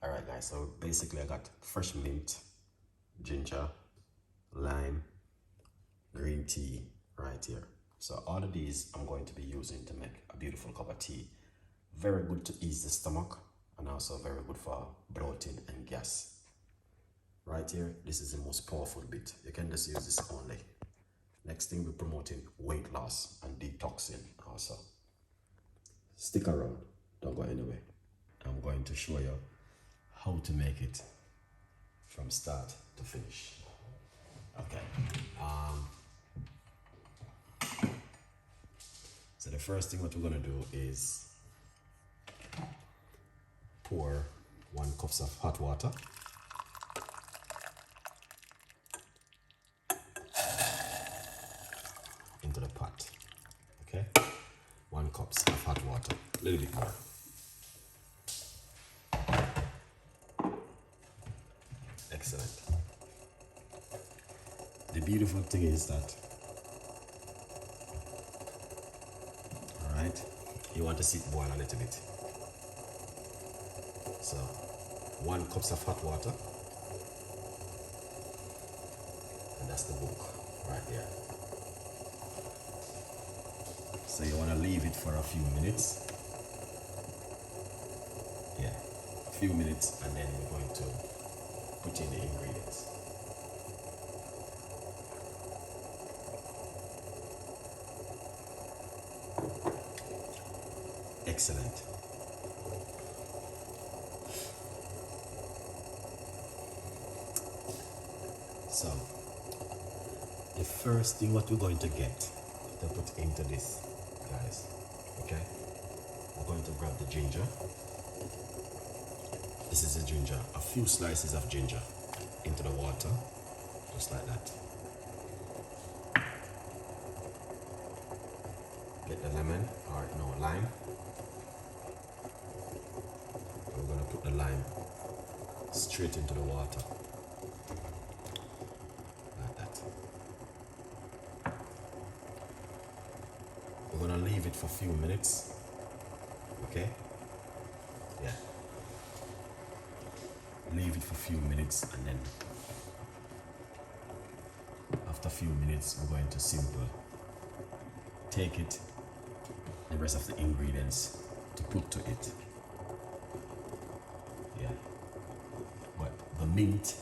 All right, guys, so basically I got fresh mint, ginger, lime, green tea right here. So all of these I'm going to be using to make a beautiful cup of tea. Very good to ease the stomach and also very good for bloating and gas. Right here, this is the most powerful bit. You can just use this only. Next thing, we're promoting weight loss and detoxing also. Stick around, don't go anywhere. I'm going to show you how to make it from start to finish. Okay. So the first thing what we're gonna do is pour 1 cup of hot water. Into the pot. Okay? 1 cup of hot water. A little bit more. Excellent. The beautiful thing is that, alright, you want to see it boil a little bit. So 1 cup of hot water, and that's the book right there. So you want to leave it for a few minutes. Yeah, a few minutes, and then we're going to put in the ingredients. Excellent. So, the first thing what we're going to get to put into this, guys, okay? We're going to grab the ginger. This is the ginger, a few slices of ginger into the water, just like that. Get the lemon, or no, lime. We're going to put the lime straight into the water, like that. We're going to leave it for a few minutes, okay? Yeah. Leave it for a few minutes, and then after a few minutes we're going to simply take it, the rest of the ingredients to put to it. Yeah, but the mint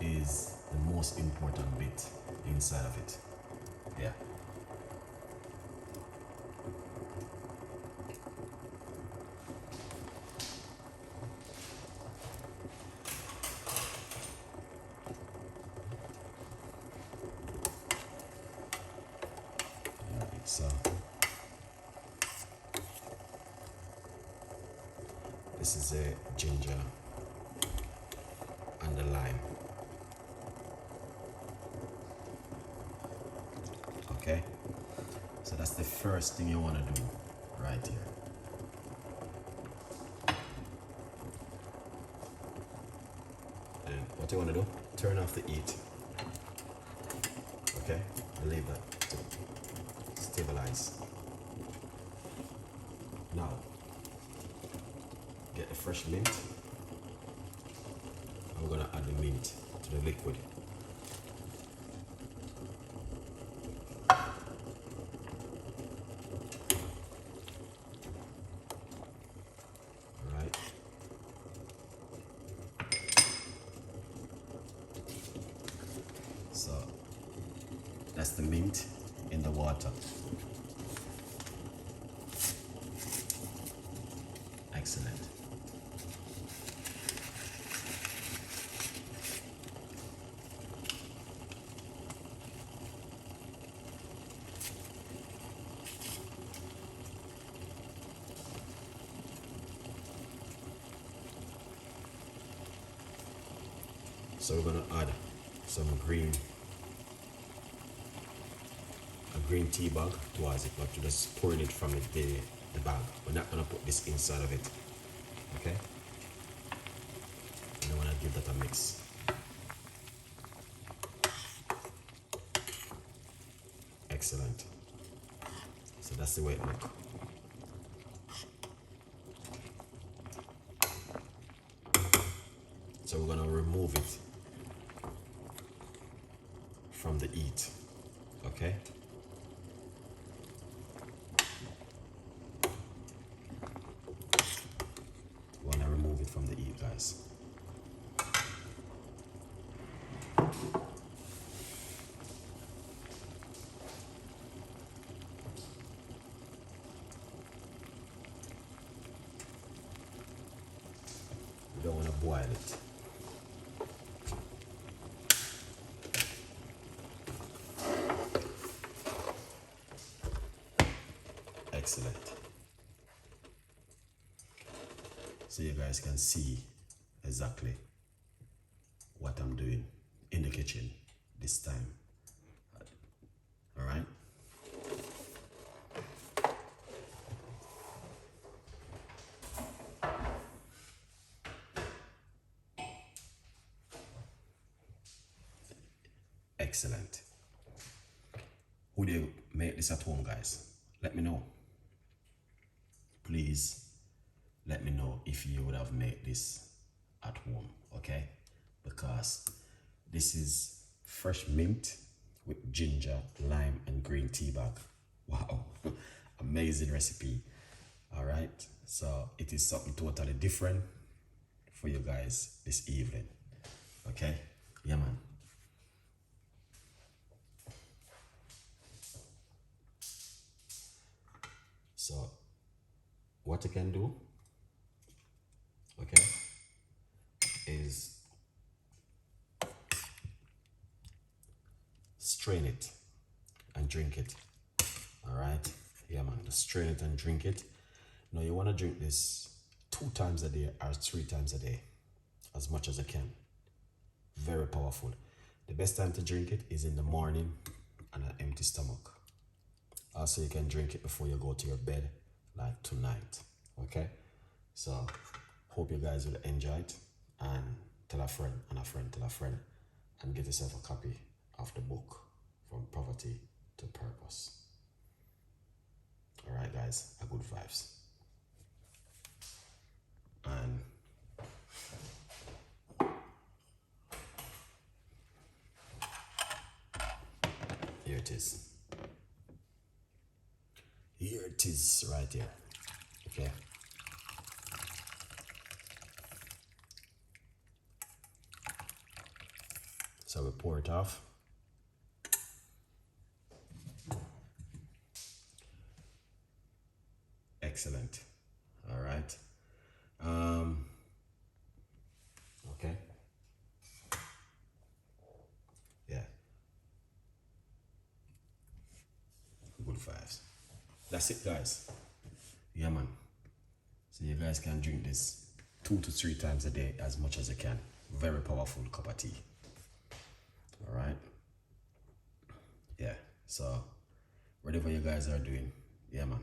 is the most important bit inside of it. Yeah. So this is the ginger and the lime. Okay, so that's the first thing you want to do right here. And what you want to do, turn off the heat. Okay, leave that to stabilize. Now get the fresh mint. I'm gonna add the mint to the liquid. Alright. So that's the mint in the water. Excellent. So we're gonna add some a green tea bag towards it, but you're just pouring it from the bag. We're not gonna put this inside of it. Okay? And I wanna give that a mix. Excellent. So that's the way it looks. So we're gonna remove it from the heat, okay? We wanna remove it from the heat, guys. We don't wanna boil it. Excellent. So you guys can see exactly what I'm doing in the kitchen this time. All right. Excellent. Would you make this at home, guys? Let me know. Please let me know if you would have made this at home, okay? Because this is fresh mint with ginger, lime, and green tea bag. Wow, amazing recipe. All right, so it is something totally different for you guys this evening, okay? Yeah, man. So what you can do, okay, is strain it and drink it. All right, yeah, man, just strain it and drink it. Now you want to drink this 2 times a day or 3 times a day, as much as I can. Very powerful. The best time to drink it is in the morning on an empty stomach. Also, you can drink it before you go to your bed, like tonight, okay? So hope you guys will enjoy it, and tell a friend and a friend tell a friend, and get yourself a copy of the book, From Poverty to Purpose. All right, guys, a good vibes. And here it is. Here it is, right here. Okay. So we pour it off. Excellent. All right. Okay. Yeah. Good vibes. That's it, guys. Yeah, man. So you guys can drink this 2 to 3 times a day, as much as you can. Very powerful cup of tea. All right. Yeah. So whatever you guys are doing, yeah, man.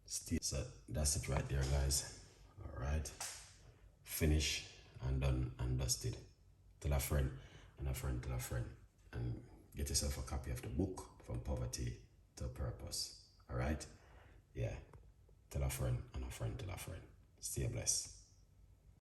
So that's it right there, guys. All right. Finish and done and dusted. Tell a friend and a friend tell a friend, and get yourself a copy of the book, From Poverty to Purpose. All right. Yeah. Tell a friend and a friend tell a friend. Stay blessed.